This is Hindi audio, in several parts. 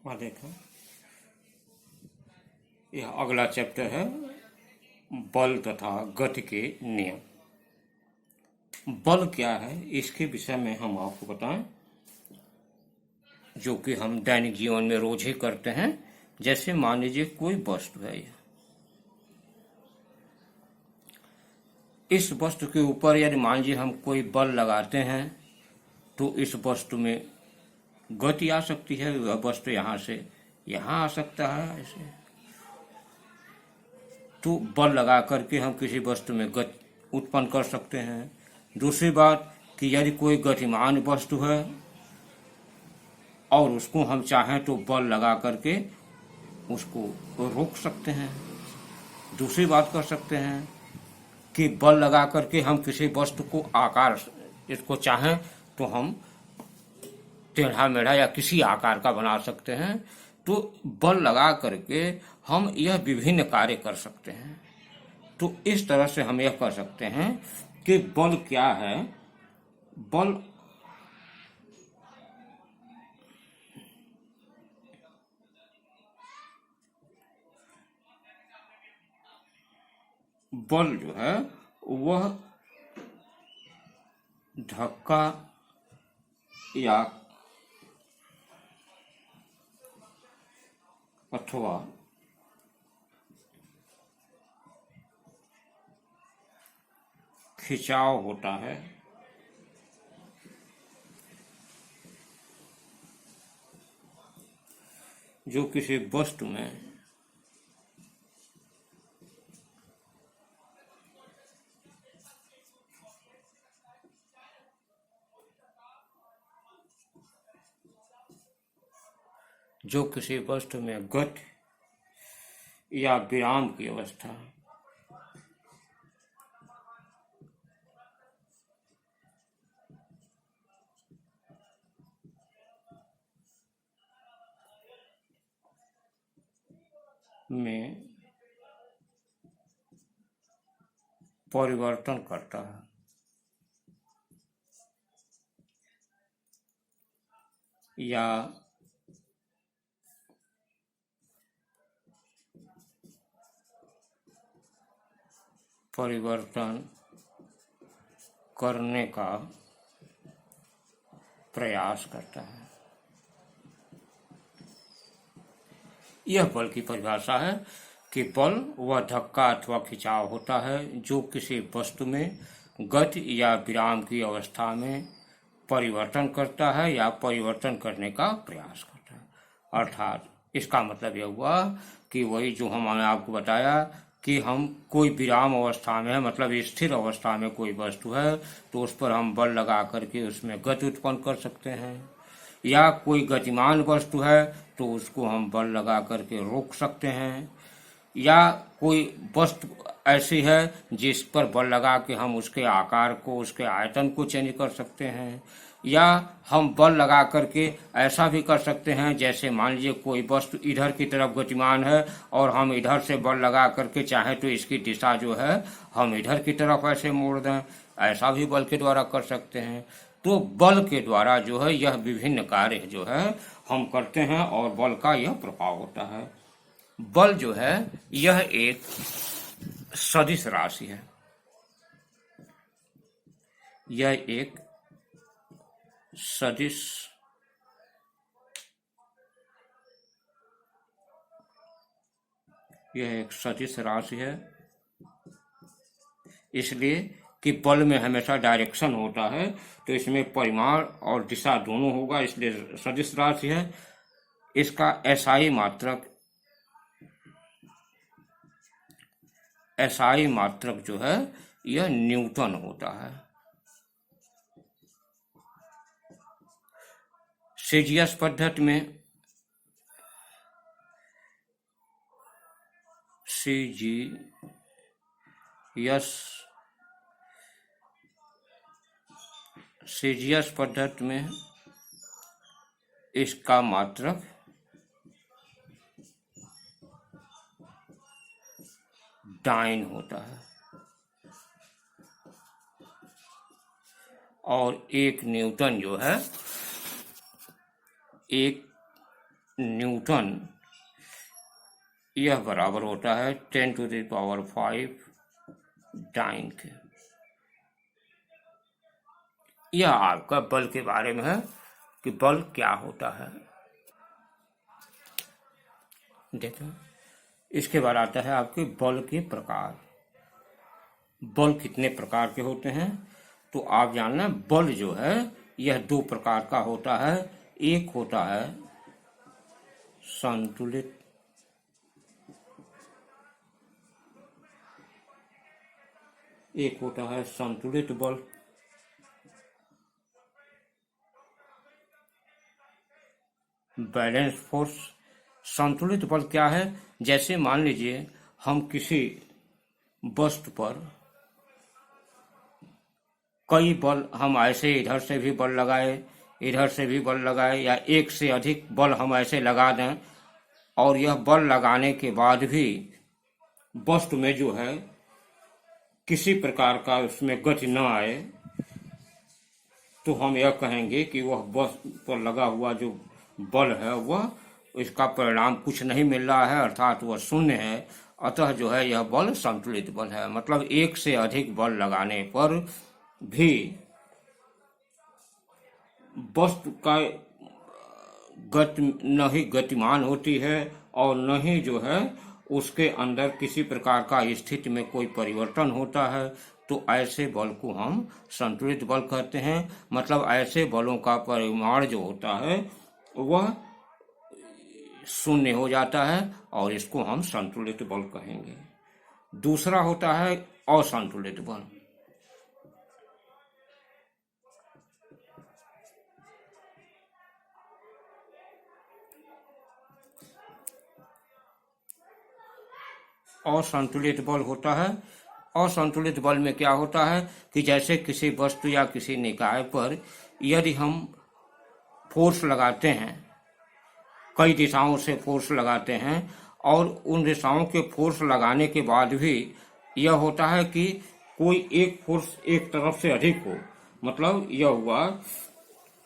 वहाँ देखा यह अगला चैप्टर है बल तथा गति के नियम। बल क्या है इसके विषय में हम आपको बताएं, जो कि हम दैनिक जीवन में रोज ही करते हैं। जैसे मान लीजिए कोई वस्तु है, इस वस्तु के ऊपर यदि मान लीजिए हम कोई बल लगाते हैं तो इस वस्तु में गति आ सकती है। वह वस्तु यहाँ से यहाँ आ सकता है ऐसे। तो बल लगा करके हम किसी वस्तु में गति उत्पन्न कर सकते हैं। दूसरी बात कि यदि कोई गतिमान वस्तु है और उसको हम चाहें तो बल लगा करके उसको रोक सकते हैं। दूसरी बात कर सकते हैं कि बल लगा करके हम किसी वस्तु को आकार, इसको चाहें तो हम टेढ़ा मेढ़ा या किसी आकार का बना सकते हैं। तो बल लगा करके हम यह विभिन्न कार्य कर सकते हैं। तो इस तरह से हम यह कर सकते हैं कि बल क्या है। बल जो है वह धक्का या अथवा खिंचाव होता है जो किसी वस्तु में गति या विराम की अवस्था में परिवर्तन करता है। या परिवर्तन करने का प्रयास करता है। यह बल की परिभाषा है कि बल वह धक्का अथवा खिंचाव होता है जो किसी वस्तु में गति या विराम की अवस्था में परिवर्तन करता है या परिवर्तन करने का प्रयास करता है। अर्थात इसका मतलब यह हुआ कि वही जो हमने आपको बताया कि हम कोई विराम अवस्था में है, मतलब स्थिर अवस्था में कोई वस्तु है तो उस पर हम बल लगा करके उसमें गति उत्पन्न कर सकते हैं। या कोई गतिमान वस्तु है तो उसको हम बल लगा करके रोक सकते हैं। या कोई वस्तु ऐसी है जिस पर बल लगा के हम उसके आकार को, उसके आयतन को चेंज कर सकते हैं। या हम बल लगा करके ऐसा भी कर सकते हैं, जैसे मान लीजिए कोई वस्तु इधर की तरफ गतिमान है और हम इधर से बल लगा करके चाहे तो इसकी दिशा जो है हम इधर की तरफ ऐसे मोड़ दें, ऐसा भी बल के द्वारा कर सकते हैं। तो बल के द्वारा जो है यह विभिन्न कार्य जो है हम करते हैं और बल का यह प्रभाव होता है। बल जो है यह एक सदिश राशि है। यह एक सदिश राशि है, इसलिए कि बल में हमेशा डायरेक्शन होता है तो इसमें परिमाण और दिशा दोनों होगा, इसलिए सदिश राशि है। इसका एसआई मात्रक जो है यह न्यूटन होता है। सीजीएस पद्धति में सीजीएस पद्धति में इसका मात्रक डाइन होता है और 1 न्यूटन जो है 1 न्यूटन, यह बराबर होता है 10⁵ डाइन के। यह आपका बल के बारे में है कि बल क्या होता है। देखो, इसके बाद आता है आपके बल के प्रकार। बल कितने प्रकार के होते हैं तो आप जानना, बल जो है यह दो प्रकार का होता है। एक होता है संतुलित, एक होता है संतुलित बल, बैलेंस फोर्स। संतुलित बल क्या है? जैसे मान लीजिए हम किसी वस्तु पर कई बल, हम ऐसे इधर से भी बल लगाए, इधर से भी बल लगाए, या एक से अधिक बल हम ऐसे लगा दें, और यह बल लगाने के बाद भी वस्तु में जो है किसी प्रकार का उसमें गति न आए, तो हम यह कहेंगे कि वह वस्तु पर लगा हुआ जो बल है वह, इसका परिणाम कुछ नहीं मिल रहा है, अर्थात वह शून्य है। अतः जो है यह बल संतुलित बल है। मतलब एक से अधिक बल लगाने पर भी वस्तु का गति न ही गतिमान होती है और न ही जो है उसके अंदर किसी प्रकार का स्थिति में कोई परिवर्तन होता है। तो ऐसे बल को हम संतुलित बल कहते हैं। मतलब ऐसे बलों का परिमाण जो होता है वह शून्य हो जाता है और इसको हम संतुलित बल कहेंगे। दूसरा होता है असंतुलित बल। असंतुलित बल होता है, असंतुलित बल में क्या होता है कि जैसे किसी वस्तु या किसी निकाय पर यदि हम फोर्स लगाते हैं, कई दिशाओं से फोर्स लगाते हैं, और उन दिशाओं के फोर्स लगाने के बाद भी यह होता है कि कोई एक फोर्स एक तरफ से अधिक हो, मतलब यह हुआ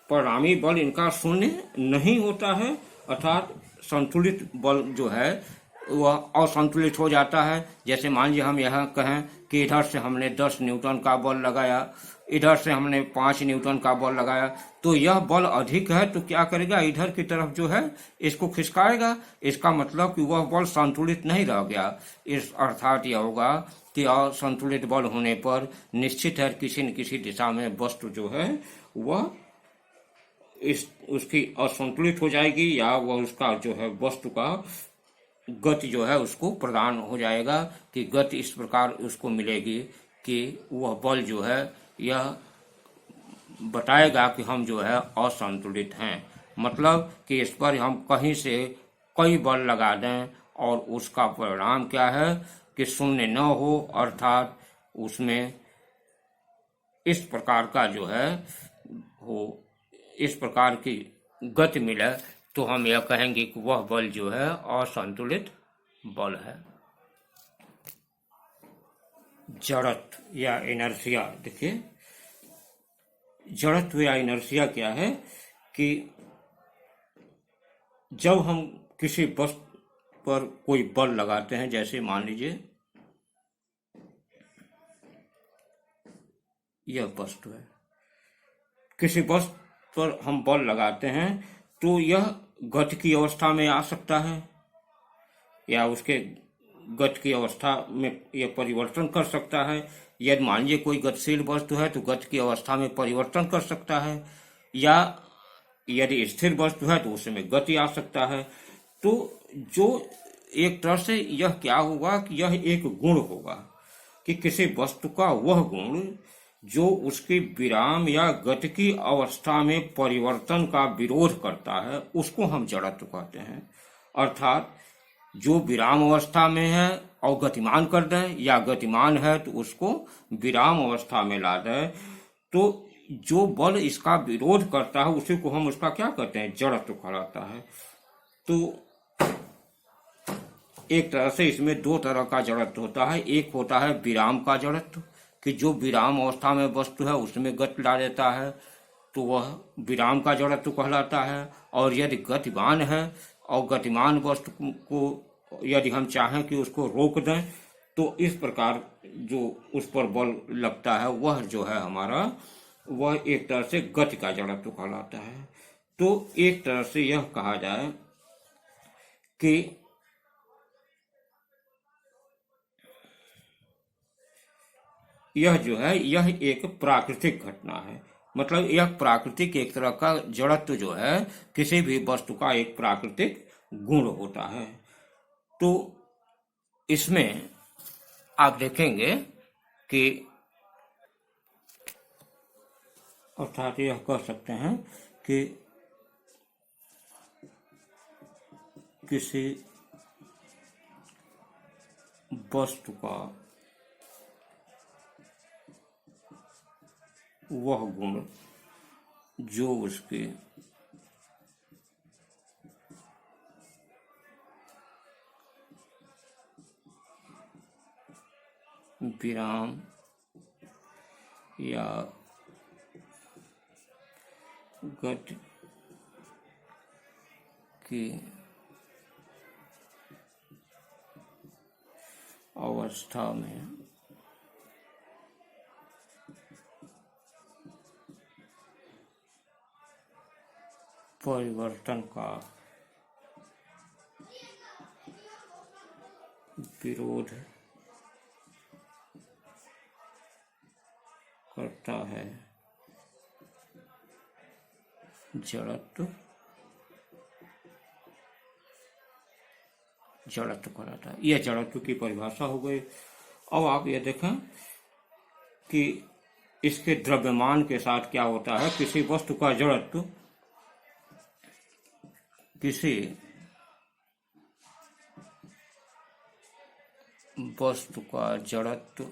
परिणामी बल इनका शून्य नहीं होता है, अर्थात संतुलित बल जो है वह असंतुलित हो जाता है। जैसे मान लीजिए हम यह कहें कि इधर से हमने 10 न्यूटन का बल लगाया, इधर से हमने 5 न्यूटन का बल लगाया, तो यह बल अधिक है तो क्या करेगा, इधर की तरफ जो है इसको खिसकाएगा। इसका मतलब कि वह बल संतुलित नहीं रह गया। इस अर्थात यह होगा कि असंतुलित बल होने पर निश्चित है किसी न किसी दिशा में वस्तु जो है वह उसकी असंतुलित हो जाएगी, या वह उसका जो है वस्तु का गति जो है उसको प्रदान हो जाएगा, कि गति इस प्रकार उसको मिलेगी कि वह बल जो है यह बताएगा कि हम जो है असंतुलित हैं। मतलब कि इस पर हम कहीं से कई बल लगा दें और उसका परिणाम क्या है कि शून्य न हो, अर्थात उसमें इस प्रकार का जो है हो, इस प्रकार की गति मिले, तो हम यह कहेंगे कि वह बल जो है असंतुलित बल है। जड़त्व या इनर्शिया। देखिए, जड़त्व या इनर्शिया क्या है कि जब हम किसी वस्तु पर कोई बल लगाते हैं, जैसे मान लीजिए यह वस्तु है, किसी वस्तु पर हम बल लगाते हैं तो यह गति की अवस्था में आ सकता है, या उसके गति की अवस्था में यह परिवर्तन कर सकता है। यदि मान लीजिए कोई गतिशील वस्तु है तो गति की अवस्था में परिवर्तन कर सकता है, या यदि स्थिर वस्तु है तो उसमें गति आ सकता है। तो जो एक तरह से यह क्या होगा कि यह एक गुण होगा कि किसी वस्तु का वह गुण जो उसकी विराम या गति की अवस्था में परिवर्तन का विरोध करता है, उसको हम जड़त्व कहते हैं। अर्थात जो विराम अवस्था में है और गतिमान कर दे, या गतिमान है तो उसको विराम अवस्था में ला दे, तो जो बल इसका विरोध करता है उसी को हम उसका क्या कहते हैं, जड़त्व कहलाता है। तो एक तरह से इसमें दो तरह का जड़त्व होता है। एक होता है विराम का जड़त्व, कि जो विराम अवस्था में वस्तु है उसमें गति ला देता है तो वह विराम का जड़त्व कहलाता है। और यदि गतिमान है और गतिमान वस्तु को यदि हम चाहें कि उसको रोक दें तो इस प्रकार जो उस पर बल लगता है वह जो है हमारा, वह एक तरह से गति का जड़त्व कहलाता है। तो एक तरह से यह कहा जाए कि यह जो है यह एक प्राकृतिक घटना है। मतलब यह प्राकृतिक एक तरह का जड़त्व जो है किसी भी वस्तु का एक प्राकृतिक गुण होता है। तो इसमें आप देखेंगे कि अर्थात यह कह सकते हैं कि किसी वस्तु का वह गुण जो उसके विराम या गति की अवस्था में परिवर्तन का विरोध करता है, जड़त्व कहलाता है। यह जड़त्व की परिभाषा हो गई। अब आप ये देखें कि इसके द्रव्यमान के साथ क्या होता है। किसी वस्तु का जड़त्व किसी वस्तु का जड़त्व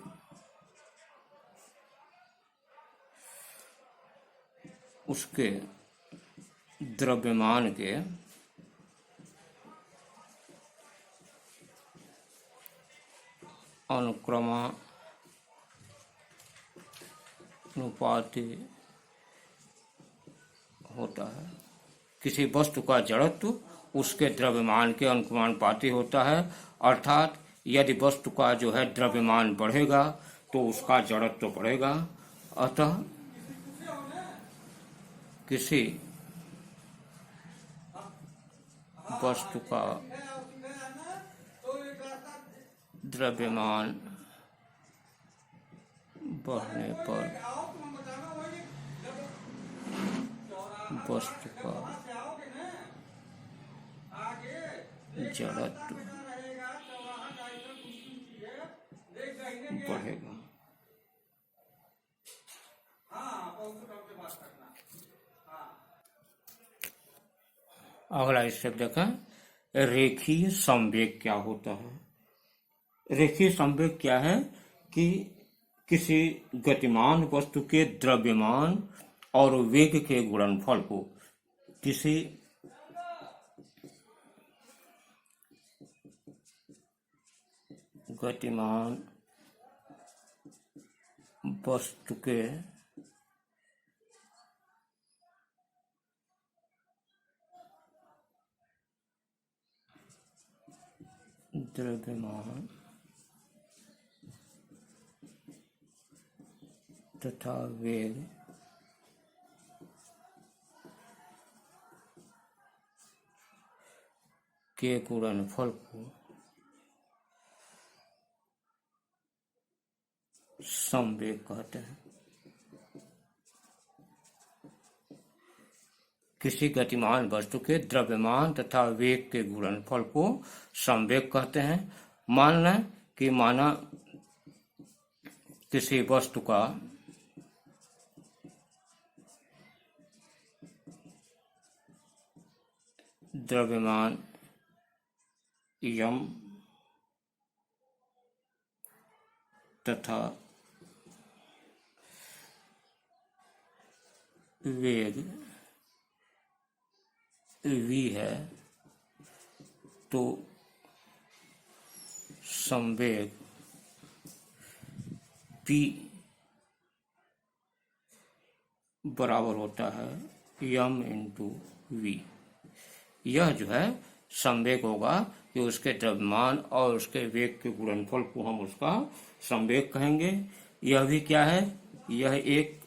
उसके द्रव्यमान के अनुक्रमानुपाती होता है। किसी वस्तु का जड़त्व उसके द्रव्यमान के अनुक्रमानुपाती होता है। अर्थात यदि वस्तु का जो है द्रव्यमान बढ़ेगा तो उसका जड़त्व बढ़ेगा। अतः किसी वस्तु का द्रव्यमान बढ़ने पर वस्तु का जड़त्व बढ़ेगा। अगला स्टेप देखें, रेखीय संवेग क्या होता है। रेखीय संवेग क्या है कि किसी गतिमान वस्तु के द्रव्यमान और वेग के गुणनफल को किसी गतिमान वस्तु के द्रव्यमान तथा वेग के गुणनफल को संवेग कहते हैं। किसी गतिमान वस्तु के द्रव्यमान तथा वेग के गुणनफल को संवेग कहते हैं। मान लें कि माना किसी वस्तु का द्रव्यमान यम तथा वेग v है, तो संवेग p बराबर होता है m इंटू v। यह जो है संवेग होगा कि उसके द्रव्यमान और उसके वेग के गुणनफल को हम उसका संवेग कहेंगे। यह भी क्या है, यह एक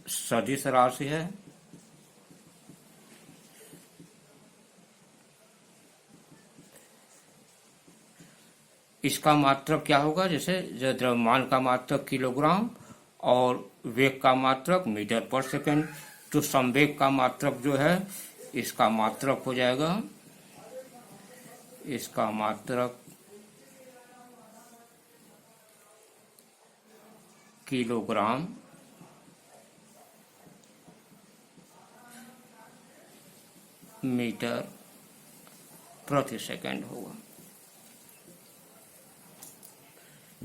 सदिश राशि है। इसका मात्रक क्या होगा, जैसे द्रव्यमान का मात्रक किलोग्राम और वेग का मात्रक मीटर पर सेकंड, तो संवेग का मात्रक जो है इसका मात्रक हो जाएगा, इसका मात्रक किलोग्राम मीटर प्रति सेकंड होगा।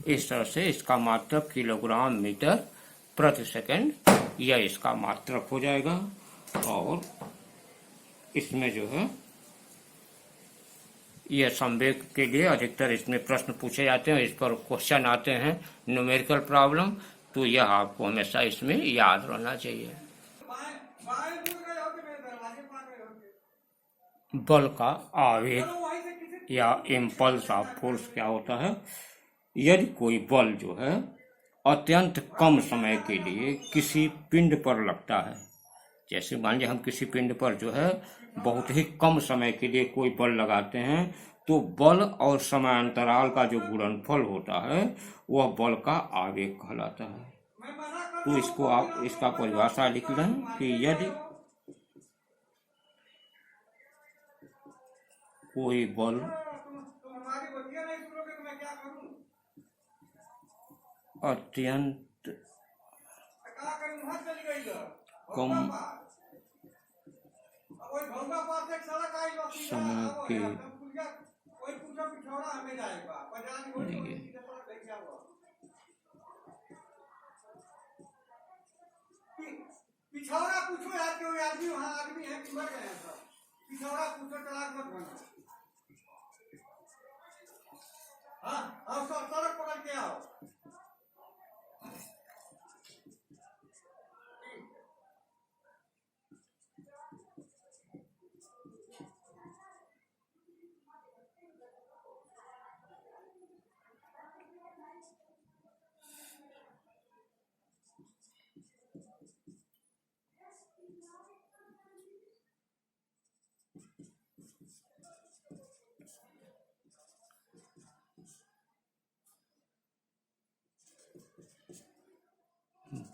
इस तरह से इसका मात्रक किलोग्राम मीटर प्रति सेकंड यह इसका मात्रक हो जाएगा। और इसमें जो है यह संवेग के लिए अधिकतर इसमें प्रश्न पूछे जाते हैं, इस पर क्वेश्चन आते हैं न्यूमेरिकल प्रॉब्लम, तो यह आपको हमेशा इसमें याद रहना चाहिए। बल का आवेग या इम्पल्स ऑफ फोर्स क्या होता है, यदि कोई बल जो है अत्यंत कम समय के लिए किसी पिंड पर लगता है, जैसे मान लीजिए हम किसी पिंड पर जो है बहुत ही कम समय के लिए कोई बल लगाते हैं, तो बल और समांतराल का जो गुणनफल होता है वह बल का आवेग कहलाता है। तो इसको आप इसका परिभाषा लिख लें कि यदि कोई बल अत्यंत कम समय के लिए पिछौड़ा पूछो यार, कोई आदमी वहाँ आदमी है कि मर गए हैं सब, पिछौड़ा पूछो, चलाक मत बनो। हाँ हाँ, सड़क पकड़ के आओ।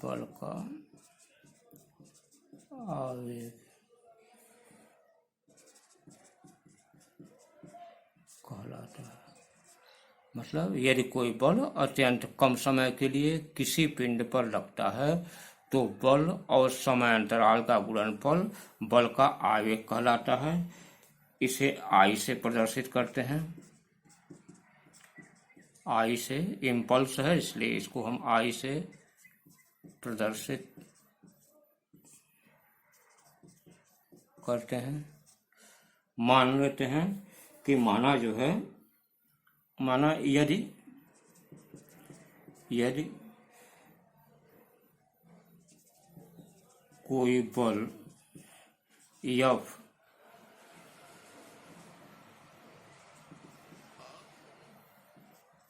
बल का आवेग कहलाता है। मतलब यदि कोई बल अत्यंत कम समय के लिए किसी पिंड पर लगता है तो बल और समय अंतराल का गुणनफल बल का आवेग कहलाता है। इसे आई से प्रदर्शित करते हैं। आई से इम्पल्स है, इसलिए इसको हम आई से प्रदर्शित करते हैं। मान लेते हैं कि माना जो है, माना यदि कोई बल F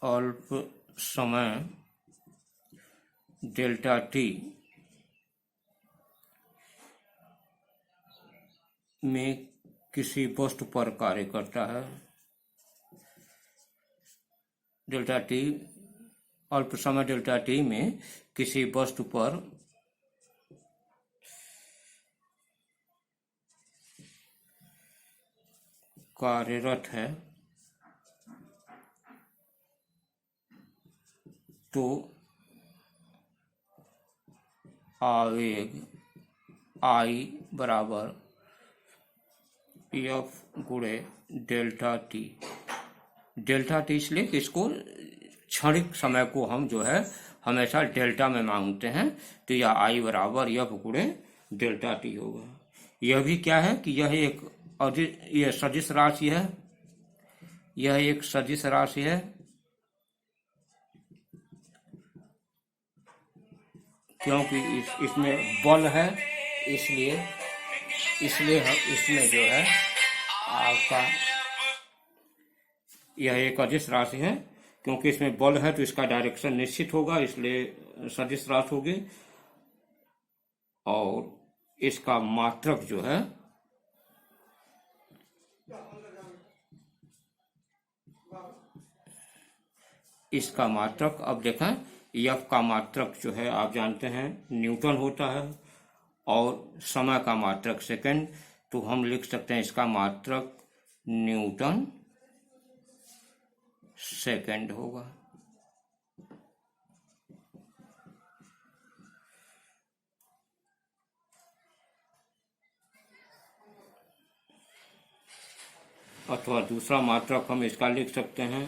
अल्प समय डेल्टा टी में किसी वस्तु पर कार्य करता है, डेल्टा टी अल्प समय डेल्टा टी में किसी वस्तु पर कार्यरत है, तो आवेग I बराबर F गुणे डेल्टा टी। डेल्टा टी इसलिए कि इसको क्षणिक समय को हम जो है हमेशा डेल्टा में मांगते हैं, तो यह I बराबर F गुणे डेल्टा टी होगा। यह भी क्या है कि यह सदिश राशि है, यह एक सदिश राशि है, क्योंकि इसमें बल है, इसलिए इसमें जो है आपका यह एक अदिश राशि है, क्योंकि इसमें बल है तो इसका डायरेक्शन निश्चित होगा, इसलिए सदिश राशि होगी। और इसका मात्रक जो है इसका मात्रक, अब देखें एफ का मात्रक जो है आप जानते हैं न्यूटन होता है, और समय का मात्रक सेकंड, तो हम लिख सकते हैं इसका मात्रक न्यूटन सेकंड होगा। अथवा दूसरा मात्रक हम इसका लिख सकते हैं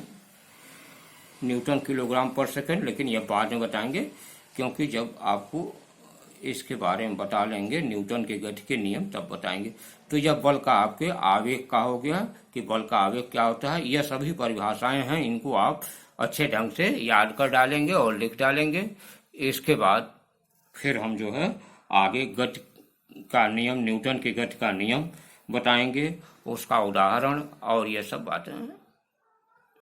न्यूटन किलोग्राम पर सेकंड, लेकिन यह बाद में बताएंगे, क्योंकि जब आपको इसके बारे में बता लेंगे न्यूटन के गति के नियम तब बताएंगे। तो यह बल का आपके आवेग का हो गया कि बल का आवेग क्या होता है। यह सभी परिभाषाएं हैं, इनको आप अच्छे ढंग से याद कर डालेंगे और लिख डालेंगे। इसके बाद फिर हम जो है आगे गति का नियम, न्यूटन के गति का नियम बताएंगे, उसका उदाहरण और ये सब बातें हैं।